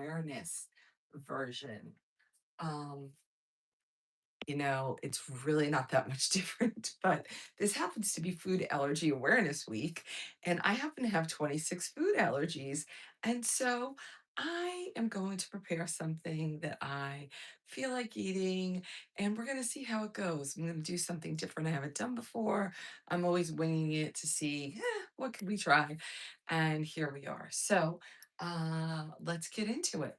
awareness version. Um, it's really not that much different, but this happens to be Food Allergy Awareness Week, and I happen to have 26 food allergies. And so I am going to prepare something that I feel like eating, and we're going to see how it goes. I'm going to do something different I haven't done before. I'm always winging it to see what can we try. And here we are. So let's get into it.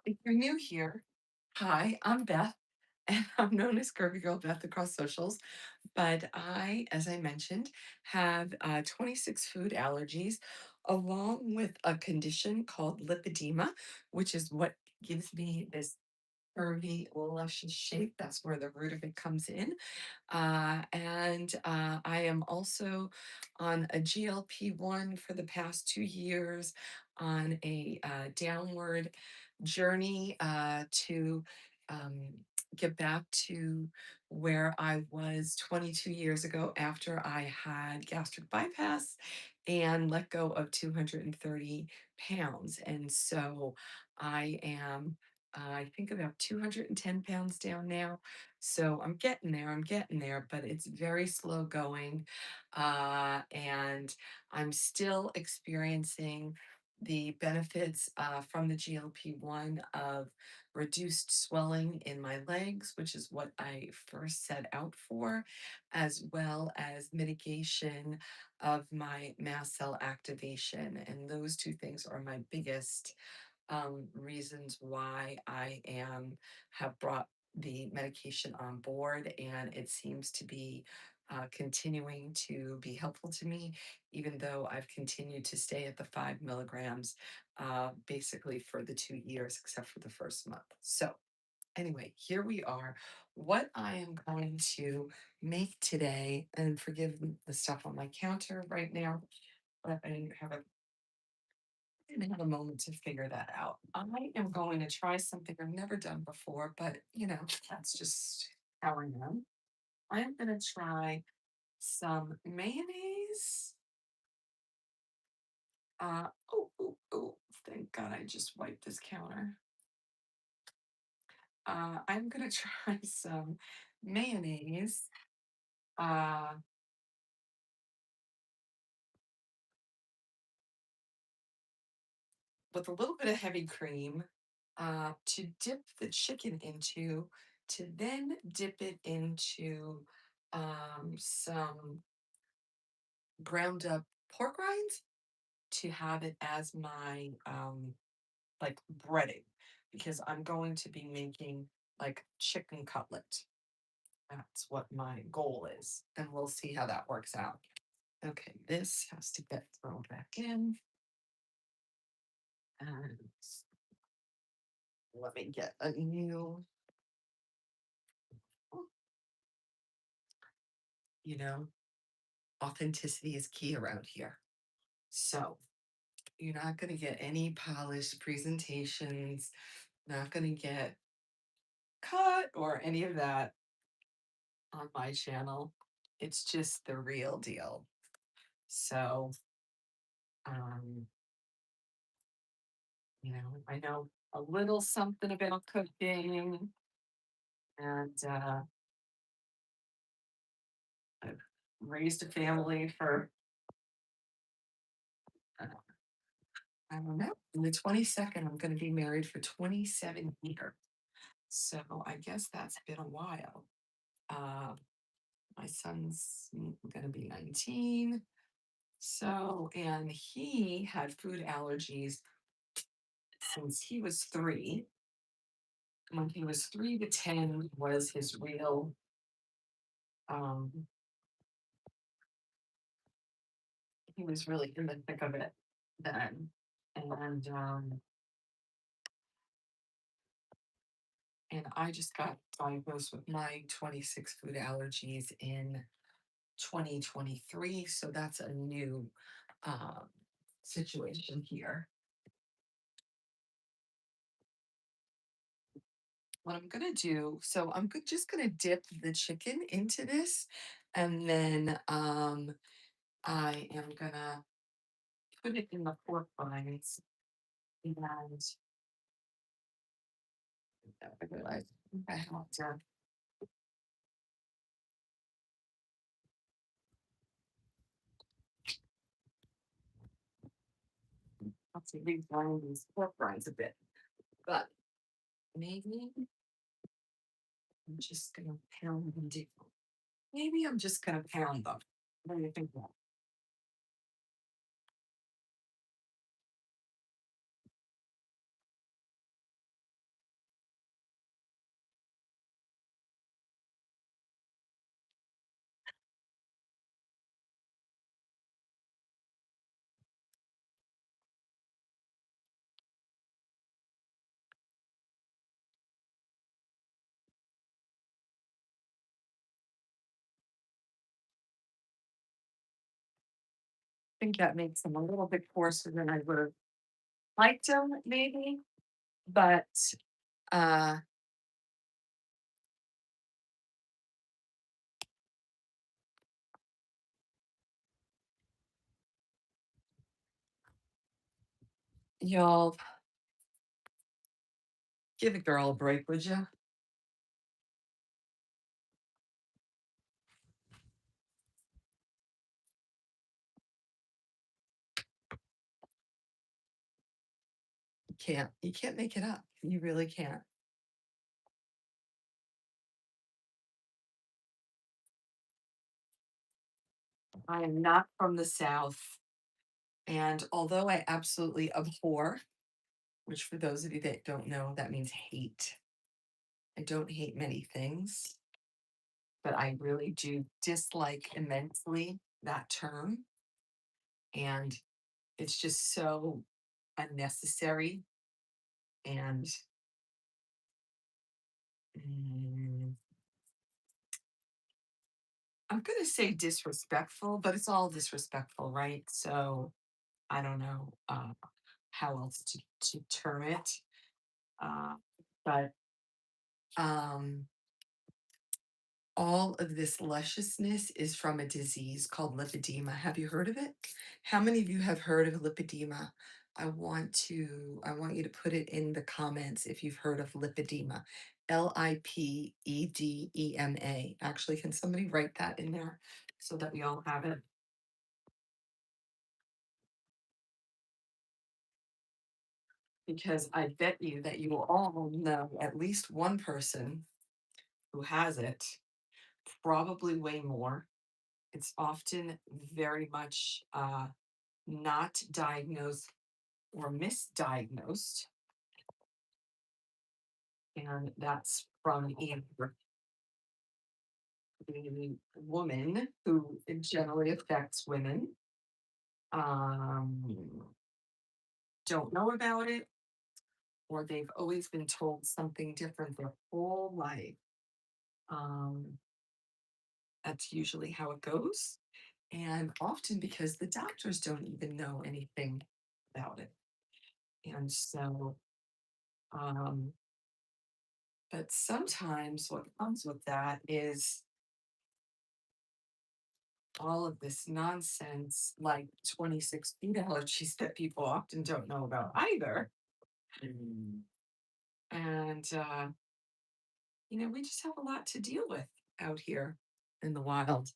If you're new here, hi, I'm Beth, and I'm known as Curvygirlbeth across socials. But I, as I mentioned, have 26 food allergies, along with a condition called lipedema, which is what gives me this curvy, luscious shape. That's where the root of it comes in. And I am also on a GLP-1 for the past 2 years on a downward journey to um, get back to where I was 22 years ago after I had gastric bypass and let go of 230 pounds. And so I am, I think, about 210 pounds down now. So I'm getting there, but it's very slow going. And I'm still experiencing the benefits from the GLP-1 of reduced swelling in my legs, which is what I first set out for, as well as mitigation of my mast cell activation. And those two things are my biggest reasons why I am have brought the medication on board, and it seems to be continuing to be helpful to me, even though I've continued to stay at the 5 milligrams basically for the 2 years, except for the first month. So, anyway, here we are. What I am going to make today, and forgive the stuff on my counter right now, but I didn't have a didn't have a moment to figure that out. I am going to try something I've never done before, but that's just how I am. I'm going to try some mayonnaise. Oh, thank God I just wiped this counter. I'm going to try some mayonnaise uh, with a little bit of heavy cream to dip the chicken into, to then dip it into some ground up pork rinds to have it as my like breading, because I'm going to be making like chicken cutlet. That's what my goal is, and we'll see how that works out. Okay, this has to get thrown back in, and let me get a new, you know, authenticity is key around here. So you're not going to get any polished presentations, not going to get cut or any of that on my channel. It's just the real deal. So, um, I know a little something about cooking, and I've raised a family for, uh, I don't know, in the 22nd, I'm going to be married for 27 years. So I guess that's been a while. Uh, my son's going to be 19. So, and he had food allergies since he was 3. When he was 3 to 10 was his real, um, he was really in the thick of it then. And I just got diagnosed with my 26 food allergies in 2023. So that's a new um, situation here. What I'm gonna do, so just gonna dip the chicken into this, and then I am gonna put it in the pork rinds. And I realized I have to. Have to refine these pork rinds a bit, but maybe I'm just gonna pound them. Maybe I'm just gonna pound them. What do you think? I think that makes them a little bit coarser than I would have liked them, maybe. But uh, y'all give a girl a break, would you? You can't make it up. You really can't. I am not from the South. And although I absolutely abhor, which for those of you that don't know, that means hate. I don't hate many things, but I really do dislike immensely that term. And it's just so unnecessary. And mm, I'm going to say disrespectful, but it's all disrespectful, right? So I don't know how else to term it. Uh, but um, all of this lusciousness is from a disease called lipedema. Have you heard of it? How many of you have heard of lipedema? I want you to put it in the comments if you've heard of lipedema. Lipedema. Actually, can somebody write that in there so that we all have it? Because I bet you that you will all know at least one person who has it, probably way more. It's often very much not diagnosed or misdiagnosed. And that's from either the woman who it generally affects women, um, don't know about it, or they've always been told something different their whole life. Um, that's usually how it goes. And often because the doctors don't even know anything about it. And so, um, but sometimes what comes with that is all of this nonsense, like 26 feet allergies that people often don't know about either. Mm. And, we just have a lot to deal with out here in the wild.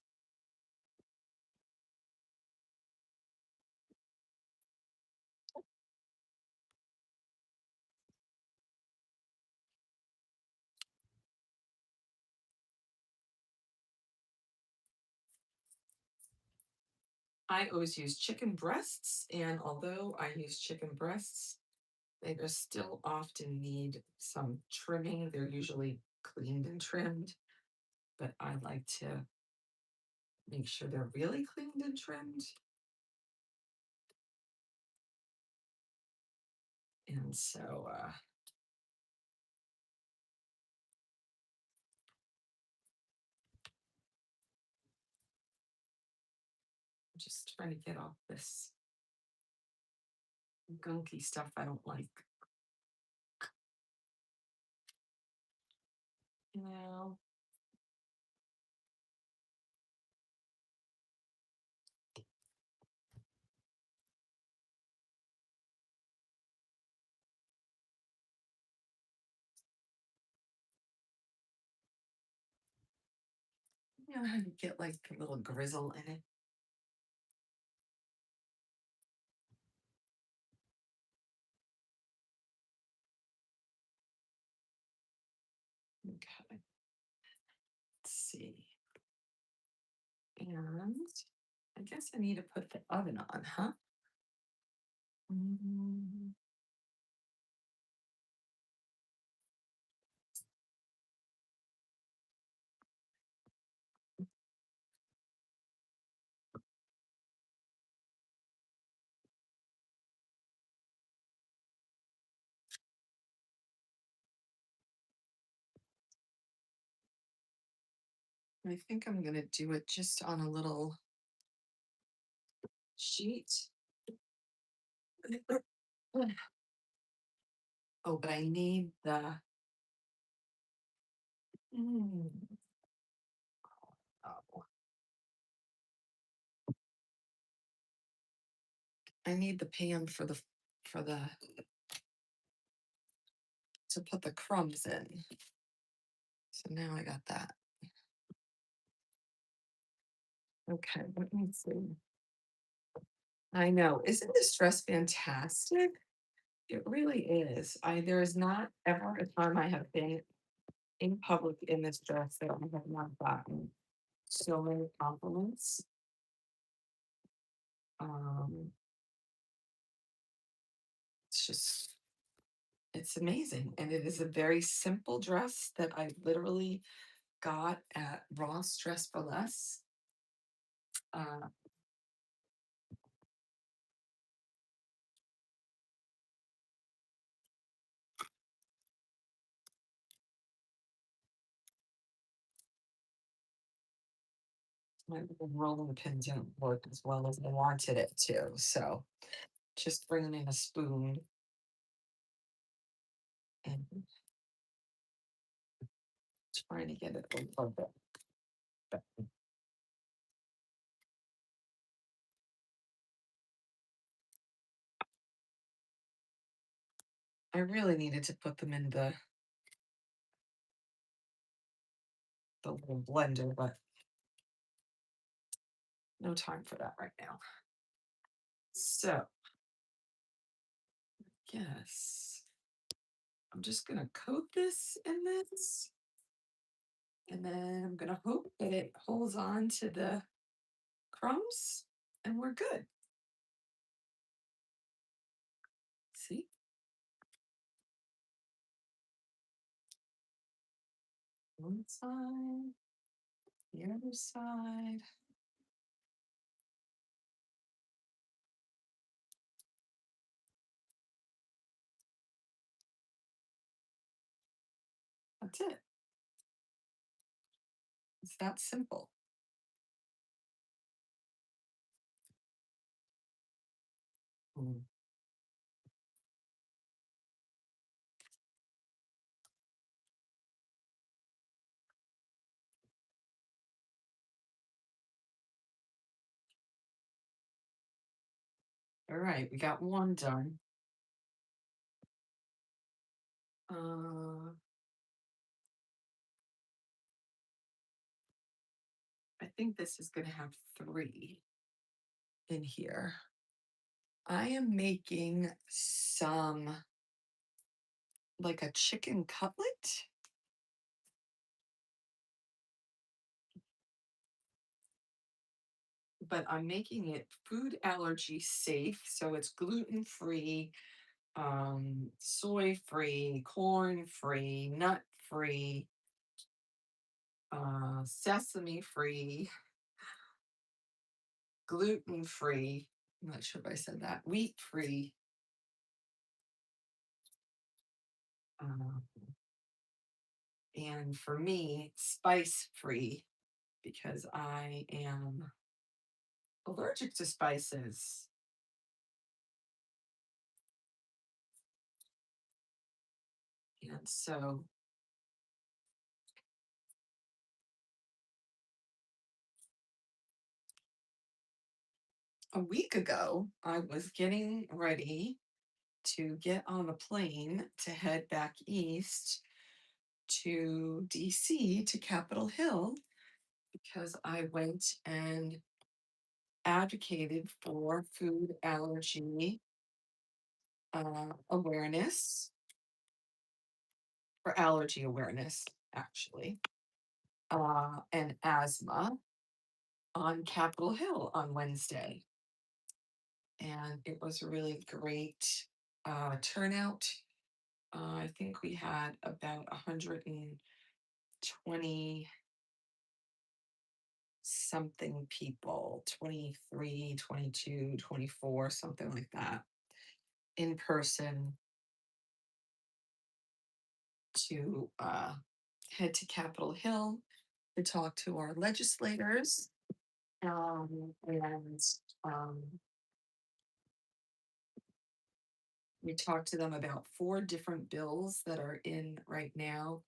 I always use chicken breasts, and although I use chicken breasts, they just still often need some trimming. They're usually cleaned and trimmed, but I like to make sure they're really cleaned and trimmed. And so, trying to get off this gunky stuff I don't like. Now, you know how you get like a little grizzle in it? Okay. Let's see. And I guess I need to put the oven on, huh? Mm, I think I'm gonna do it just on a little sheet. Oh, but I need the mm, oh, I need the pan for the to put the crumbs in. So now I got that. Okay, let me see. I know. Isn't this dress fantastic? It really is. There is not ever a time I have been in public in this dress that I have not gotten so many compliments. Um, it's just, it's amazing. And it is a very simple dress that I literally got at Ross Dress for Less. Uh, my little rolling pin didn't work as well as I wanted it to. So just bringing in a spoon and trying to get it a little bit better. I really needed to put them in the little blender, but no time for that right now. So, yes, I'm just gonna coat this in this, and then I'm gonna hope that it holds on to the crumbs, and we're good. See? One side, the other side. That's it. It's that simple. Mm. All right, we got one done. Uh, I think this is gonna have three in here. I am making some like a chicken cutlet, but I'm making it food allergy safe. So it's gluten free, soy free, corn free, nut free, sesame free, gluten free. I'm not sure if I said that. Wheat free. Uh, and for me, spice free because I am allergic to spices. And so a week ago, I was getting ready to get on a plane to head back east to DC, to Capitol Hill, because I went and advocated for food allergy awareness, for allergy awareness, actually, and asthma on Capitol Hill on Wednesday. And it was a really great turnout. I think we had about 120 something people, 23, 22, 24, something like that, in person to head to Capitol Hill to talk to our legislators, and um, we talked to them about four different bills that are in right now.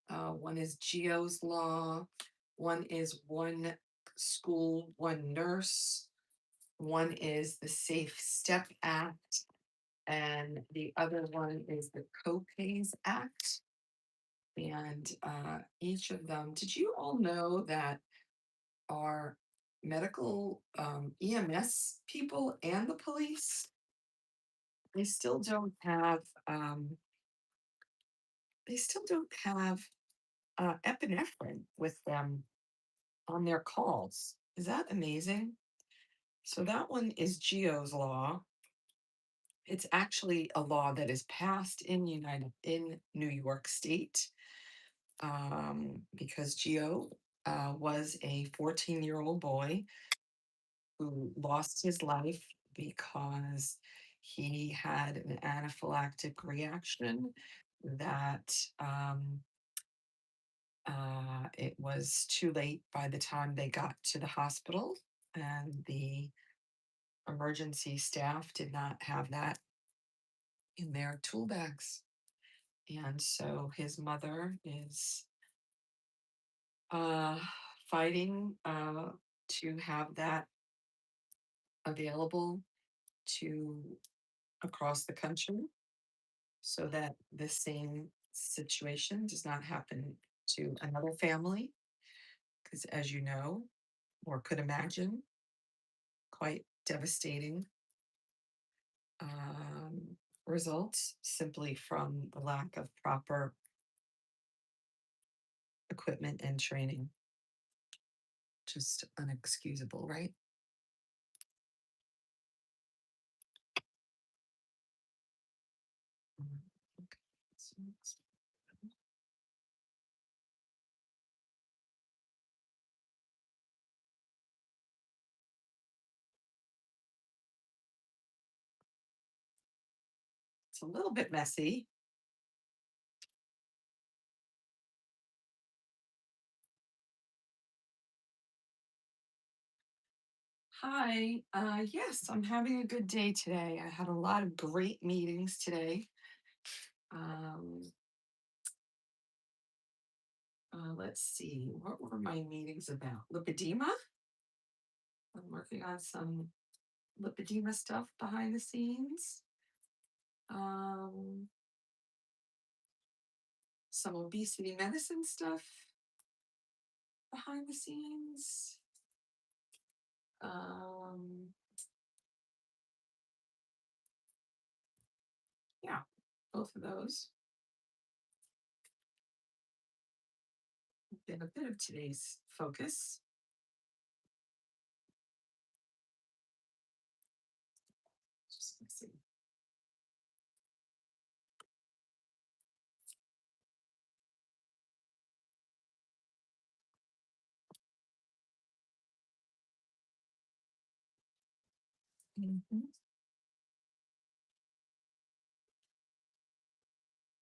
One is Geo's law, one is one school, one nurse, one is the Safe Step Act, and the other one is the Co-Pays Act. And each of them, did you all know that our medical EMS people and the police, they still don't have um, they still don't have epinephrine with them on their calls. Is that amazing? So that one is Geo's law. It's actually a law that is passed in New York State, because Geo was a 14-year-old boy who lost his life because he had an anaphylactic reaction that it was too late by the time they got to the hospital, and the emergency staff did not have that in their tool bags. And so his mother is uh, fighting to have that available to across the country, so that the same situation does not happen to another family. Because, as you know, or could imagine, quite devastating um, results simply from the lack of proper equipment and training. Just unexcusable, right? Okay, so it's a little bit messy. Hi, yes, I'm having a good day today. I had a lot of great meetings today. Um, let's see, what were my meetings about? Lipedema. I'm working on some lipedema stuff behind the scenes. Um, some obesity medicine stuff behind the scenes. Um, yeah, both of those. Been a bit of today's focus. Just let's see. Mhm.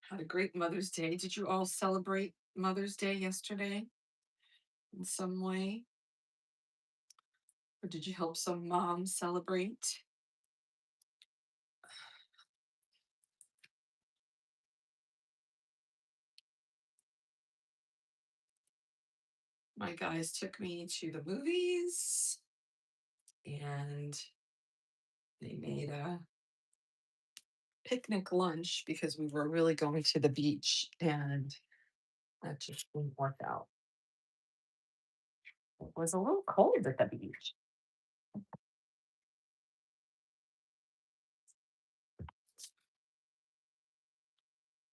Had a great Mother's Day. Did you all celebrate Mother's Day yesterday in some way? Or did you help some moms celebrate? My guys took me to the movies and they made a picnic lunch because we were really going to the beach and that just didn't work out. It was a little cold at the beach.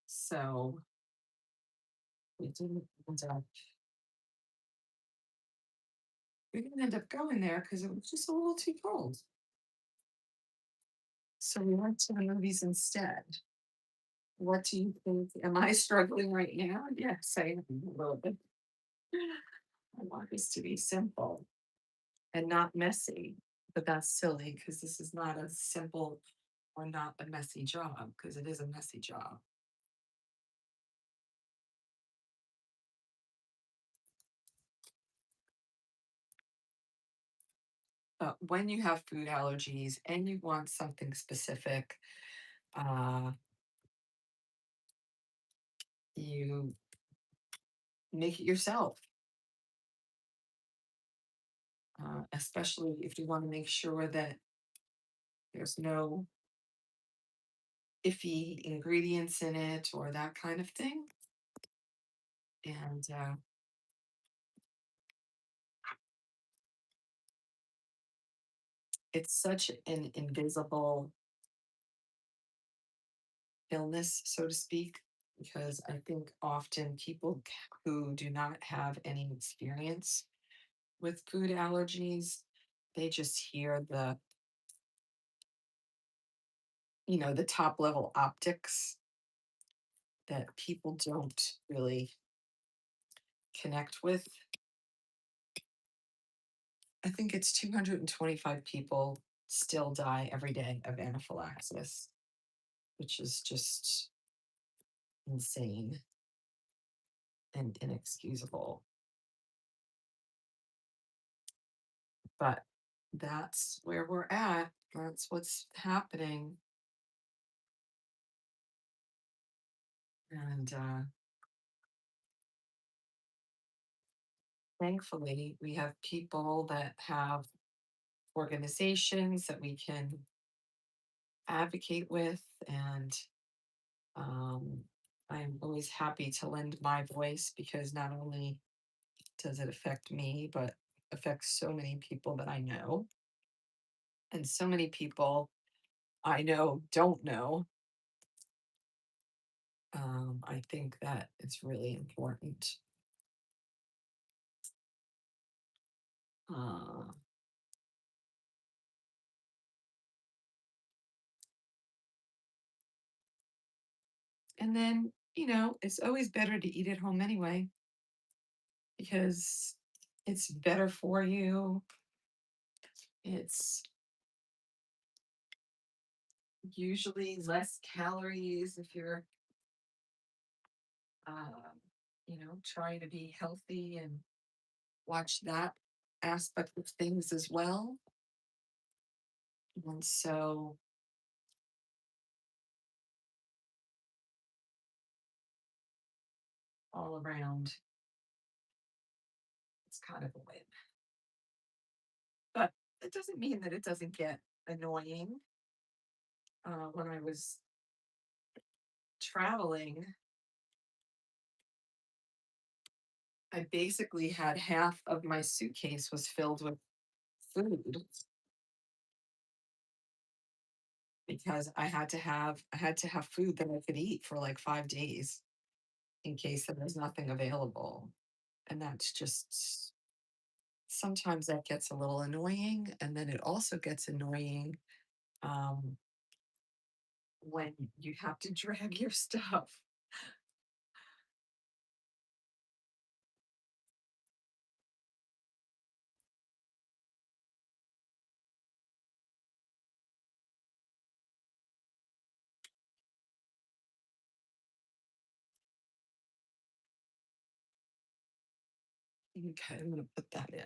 So we didn't end up we didn't end up going there because it was just a little too cold. So we went to the movies instead. What do you think? Am I struggling right now? Yes, I am a little bit. I want this to be simple and not messy, but that's silly because this is not a simple or not a messy job because it is a messy job. But when you have food allergies and you want something specific, uh, you make it yourself, especially if you want to make sure that there's no iffy ingredients in it or that kind of thing. And it's such an invisible illness, so to speak, because I think often people who do not have any experience with food allergies, they just hear the top level optics that people don't really connect with. I think it's 225 people still die every day of anaphylaxis, which is just insane and inexcusable. But that's where we're at. That's what's happening. And thankfully, we have people that have organizations that we can advocate with. And um, I'm always happy to lend my voice because not only does it affect me, but affects so many people that I know. And so many people I know don't know. I think that it's really important. Uh, and then, it's always better to eat at home anyway because it's better for you. It's usually less calories if you're, trying to be healthy and watch that aspect of things as well. And so, all around, it's kind of a win. But it doesn't mean that it doesn't get annoying. When I was traveling, I basically had half of my suitcase was filled with food because I had to have food that I could eat for like 5 days in case there was nothing available. And that's just sometimes that gets a little annoying. And then it also gets annoying um, when you have to drag your stuff. Okay, I'm going to put that in.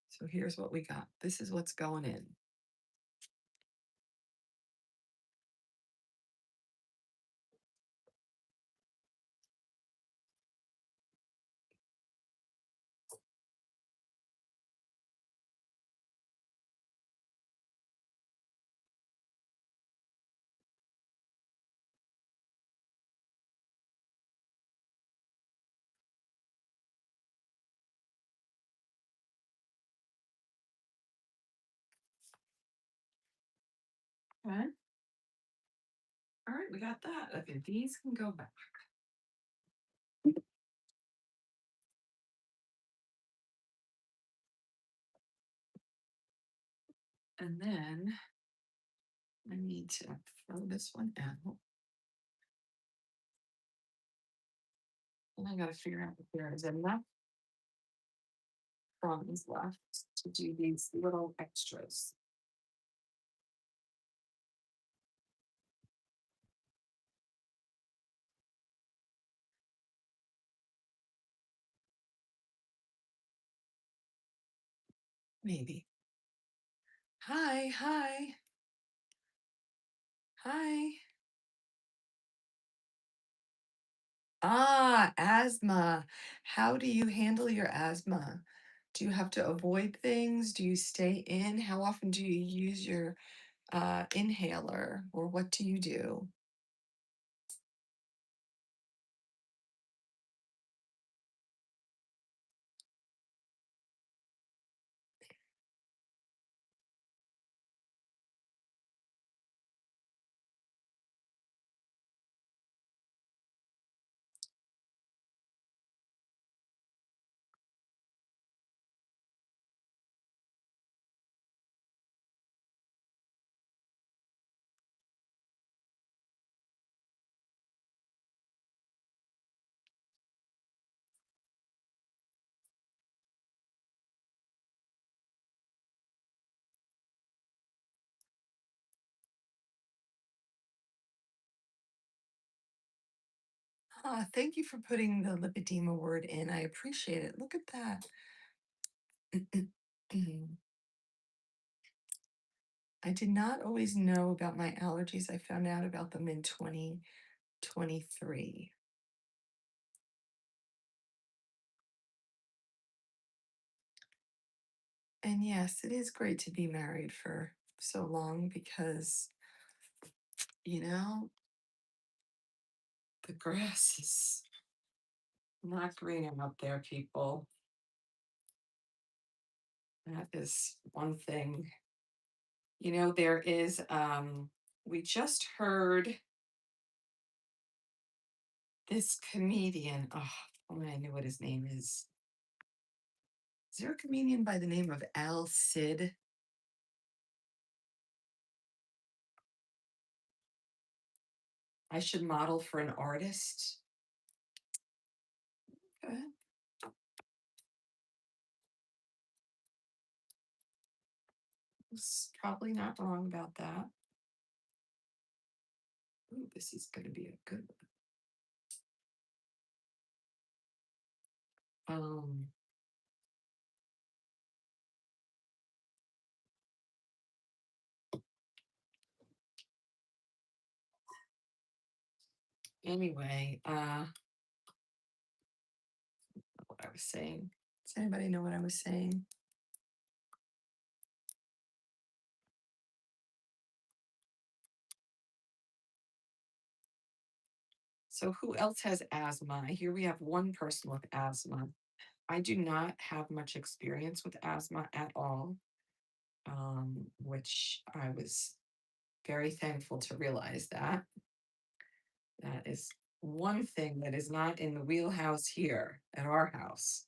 So here's what we got. This is what's going in. Okay. All right, we got that. Okay, these can go back. And then I need to throw this one out. And I got to figure out if there is enough crumbs left to do these little extras. Maybe. Hi, hi, hi. Ah, asthma. How do you handle your asthma? Do you have to avoid things? Do you stay in? How often do you use your inhaler, or what do you do? Ah, thank you for putting the lipedema word in. I appreciate it. Look at that. I did not always know about my allergies. I found out about them in 2023. And yes, it is great to be married for so long because, you know, the grass is not greener out there, people. That is one thing. You know, there is, we just heard this comedian. Oh, I know what his name is. Is there a comedian by the name of Al Sid? I should model for an artist. Okay. It's probably not wrong about that. Ooh, this is going to be a good one. Anyway, what I was saying. Does anybody know what I was saying? So who else has asthma? Here we have one person with asthma. I do not have much experience with asthma at all, which I was very thankful to realize that. That is one thing that is not in the wheelhouse here at our house.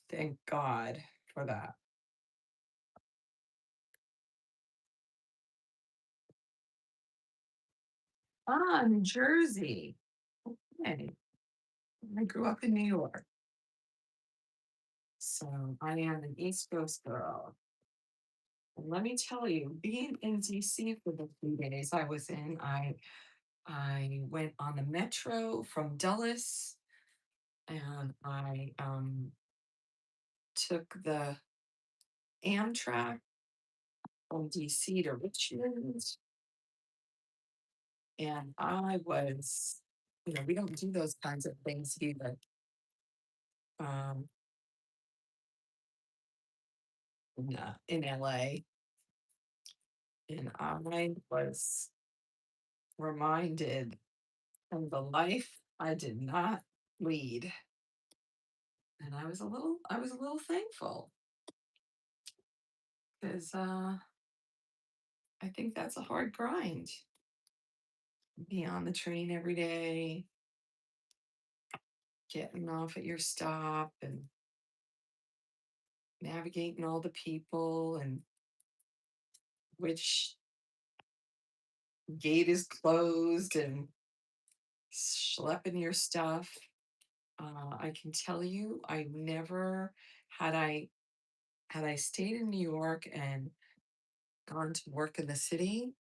Thank God for that. Ah, New Jersey. Okay. I grew up in New York, so I am an East Coast girl. And let me tell you, being in DC for the 3 days I was in, I went on the metro from Dulles, and I took the Amtrak from DC to Richmond, and I was, we don't do those kinds of things here um, in LA. And I was reminded of the life I did not lead. And I was a little thankful because I think that's a hard grind. Be on the train every day, getting off at your stop and navigating all the people and which gate is closed and schlepping your stuff. I can tell you, I never had I stayed in New York and gone to work in the city,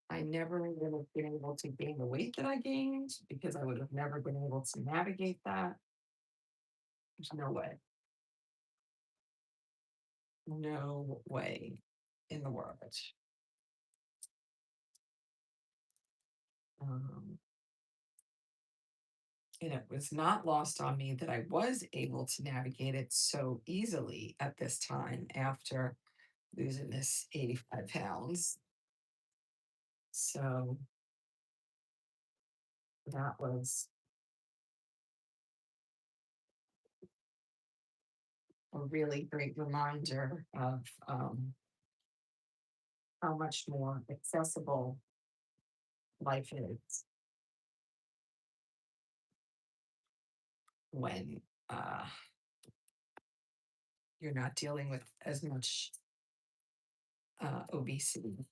I never would have been able to gain the weight that I gained because I would have never been able to navigate that. There's no way, no way in the world. Um, and it was not lost on me that I was able to navigate it so easily at this time after losing this 85 pounds. So that was a really great reminder of how much more accessible life is when uh, you're not dealing with as much obesity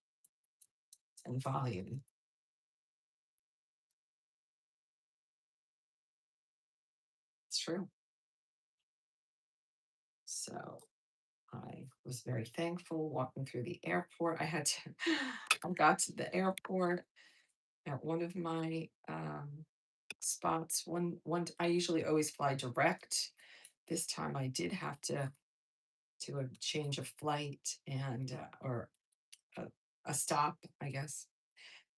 and volume. It's true. So I was very thankful walking through the airport. I got to the airport at one of my spots. I usually always fly direct. This time I did have to do a change of flight and or a, a stop, I guess.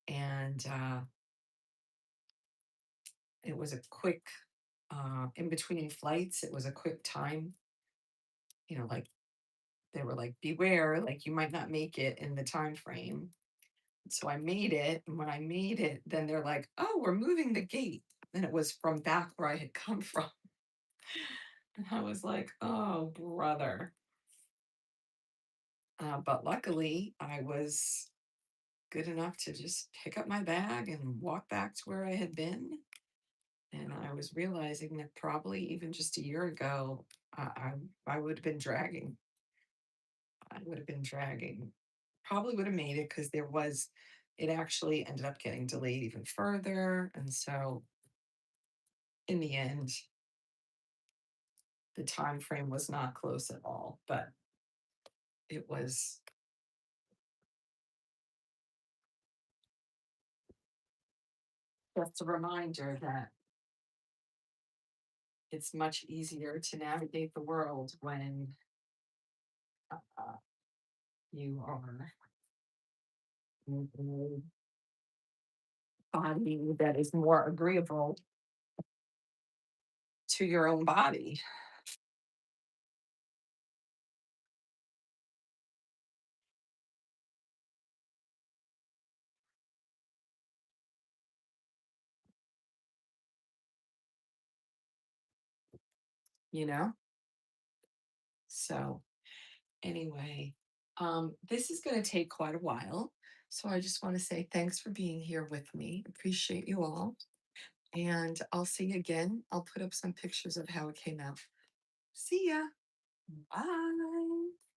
And it was a quick in between flights. It was a quick time. Like they were like, beware, like you might not make it in the time frame. So I made it, and when I made it, then they're like, oh, we're moving the gate. And it was from back where I had come from. And I was like, oh, brother. But luckily, I was good enough to just pick up my bag and walk back to where I had been. And I was realizing that probably even just a year ago, I would have been dragging. I would have been dragging. Probably would have made it because it actually ended up getting delayed even further. And so in the end, the time frame was not close at all, but it was just a reminder that it's much easier to navigate the world when uh, you are in a body that is more agreeable to your own body, you know? So, anyway, this is going to take quite a while. So, I just want to say thanks for being here with me. Appreciate you all. And I'll see you again. I'll put up some pictures of how it came out. See ya. Bye.